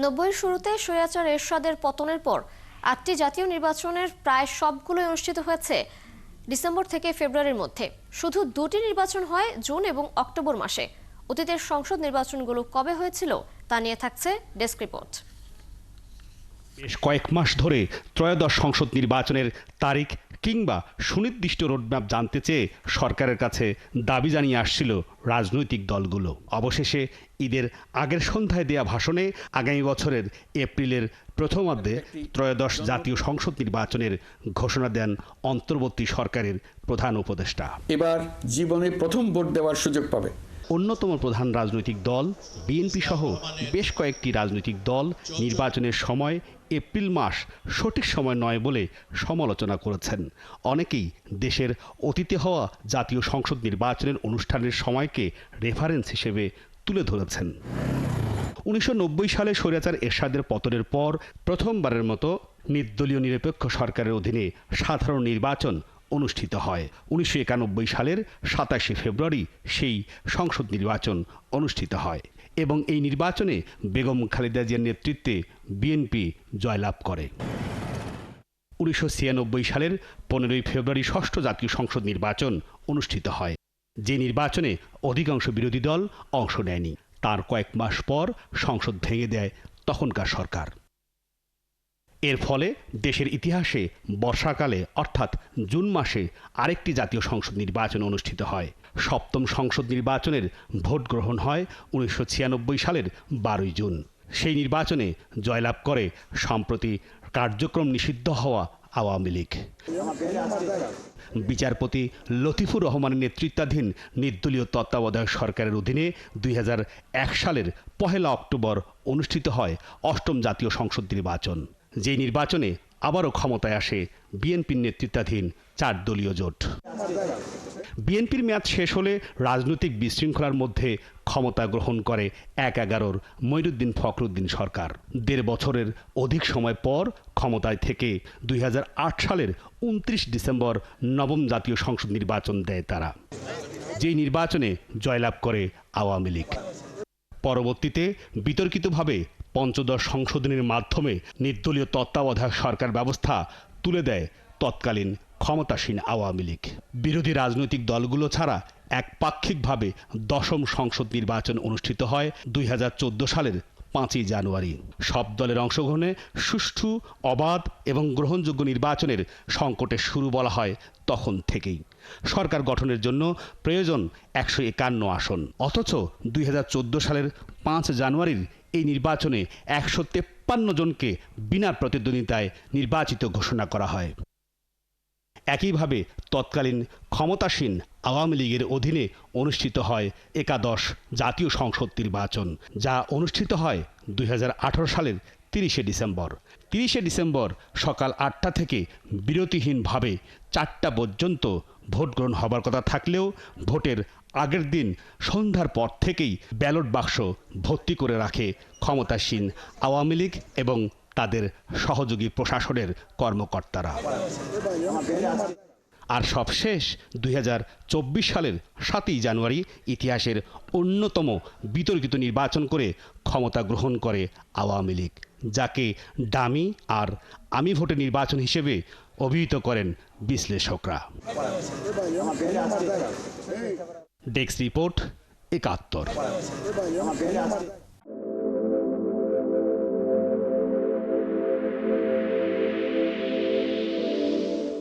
90-এর শুরুতে স্বৈরাচার এরশাদের পতনের পর 8টি জাতীয় নির্বাচনের প্রায় সবগুলোই অনুষ্ঠিত হয়েছে ডিসেম্বর থেকে ফেব্রুয়ারির মধ্যে। শুধু 2টি নির্বাচন হয় জুন এবং অক্টোবর মাসে। অতীতের সংসদ নির্বাচনগুলো কবে হয়েছিল তা নিয়ে থাকছে ডেস্ক রিপোর্ট। বেশ কয়েক মাস ধরে ত্রয়োদশ সংসদ নির্বাচনের তারিখ কিংবা সুনির্দিষ্ট রোডম্যাপ জানতে চেয়ে সরকারের কাছে দাবি জানিয়ে আসছিল রাজনৈতিক দলগুলো। অবশেষে ঈদের আগের সন্ধ্যায় দেয়া ভাষণে আগামী বছরের এপ্রিলের প্রথমার্ধে ত্রয়োদশ জাতীয় সংসদ নির্বাচনের ঘোষণা দেন অন্তর্বর্তী সরকারের প্রধান উপদেষ্টা। এবার জীবনে প্রথম ভোট দেওয়ার সুযোগ পাবে। অন্যতম প্রধান রাজনৈতিক দল বিএনপি সহ বেশ কয়েকটি রাজনৈতিক দল নির্বাচনের সময় এপ্রিল মাস সঠিক সময় নয় বলে সমালোচনা করেছেন। অনেকেই দেশের অতীতে হওয়া জাতীয় সংসদ নির্বাচনের অনুষ্ঠানের সময়কে রেফারেন্স হিসেবে তুলে ধরেছেন। 1990 সালে স্বৈরাচার এরশাদের পতনের পর প্রথমবারের মতো নির্দলীয় নিরপেক্ষ সরকারের অধীনে সাধারণ নির্বাচন অনুষ্ঠিত হয়। 1991 সালের 27শে ফেব্রুয়ারি সেই সংসদ নির্বাচন অনুষ্ঠিত হয় এবং এই নির্বাচনে বেগম খালেদা জিয়ার নেতৃত্বে বিএনপি জয়লাভ করে। 1996 সালের 15ই ফেব্রুয়ারি ষষ্ঠ জাতীয় সংসদ নির্বাচন অনুষ্ঠিত হয়, যে নির্বাচনে অধিকাংশ বিরোধী দল অংশ নেয়নি। তার কয়েক মাস পর সংসদ ভেঙে দেয় তখনকার সরকার। এর ফলে দেশের ইতিহাসে বর্ষাকালে অর্থাৎ জুন মাসে আরেকটি জাতীয় সংসদ নির্বাচন অনুষ্ঠিত হয়। সপ্তম সংসদ নির্বাচনের ভোট গ্রহণ হয় 1996 সালের 12ই জুন। সেই নির্বাচনে জয়লাভ করে সম্প্রতি কার্যক্রম নিষিদ্ধ হওয়া আওয়ামী লীগ। বিচারপতি লতিফুর রহমানের নেতৃত্বাধীন নির্দলীয় তত্ত্বাবধায়ক সরকারের অধীনে 2001 সালের 1 অক্টোবর অনুষ্ঠিত হয় অষ্টম জাতীয় সংসদ নির্বাচন, যে নির্বাচনে আবারও ক্ষমতায় আসে বিএনপির নেতৃত্বাধীন 4 দলীয় জোট। বিএনপির মেয়াদ শেষ হলে রাজনৈতিক বিশৃঙ্খলার মধ্যে ক্ষমতা গ্রহণ করে 11 মঈনুদ্দিন ফখরুদ্দিন সরকার। 1.5 বছরের অধিক সময় পর ক্ষমতায় থেকে 2008 সালের 29 ডিসেম্বর নবম জাতীয় সংসদ নির্বাচন দেয় তারা, যেই নির্বাচনে জয়লাভ করে আওয়ামী লীগ। পরবর্তীতে বিতর্কিতভাবে পঞ্চদশ সংশোধনীর মাধ্যমে নির্দলীয় তত্ত্বাবধায়ক সরকার ব্যবস্থা তুলে দেয় তৎকালীন ক্ষমতাসীন আওয়ামী লীগ। বিরোধী রাজনৈতিক দলগুলো ছাড়া একপাক্ষিকভাবে দশম সংসদ নির্বাচন অনুষ্ঠিত হয় 2014 সালের 5ই জানুয়ারি। সব দলের অংশগ্রহণে সুষ্ঠু, অবাধ এবং গ্রহণযোগ্য নির্বাচনের সংকটের শুরু বলা হয় তখন থেকেই। সরকার গঠনের জন্য প্রয়োজন 151 আসন, অথচ 2014 সালের 5 জানুয়ারির এই নির্বাচনে 153 জনকে বিনা প্রতিদ্বন্দ্বিতায় নির্বাচিত ঘোষণা করা হয়। একইভাবে তৎকালীন ক্ষমতাসীন আওয়ামী লীগের অধীনে অনুষ্ঠিত হয় একাদশ জাতীয় সংসদ নির্বাচন, যা অনুষ্ঠিত হয় 2018 সালের 30শে ডিসেম্বর। 30শে ডিসেম্বর সকাল 8টা থেকে বিরতিহীনভাবে 4টা পর্যন্ত ভোট গ্রহণ হবার কথা থাকলেও ভোটের আগের দিন সন্ধ্যার পর থেকেই ব্যালট বাক্স ভর্তি করে রাখে ক্ষমতাসীন আওয়ামী লীগ এবং তাদের সহযোগী প্রশাসনের কর্মকর্তারা। আর সবশেষ 2024 সালের 7ই জানুয়ারি ইতিহাসের অন্যতম বিতর্কিত নির্বাচন করে ক্ষমতা গ্রহণ করে আওয়ামী লীগ, যাকে ডামি আর আমি ভোটে নির্বাচন হিসেবে অভিহিত করেন বিশ্লেষকরা। Desk report 71।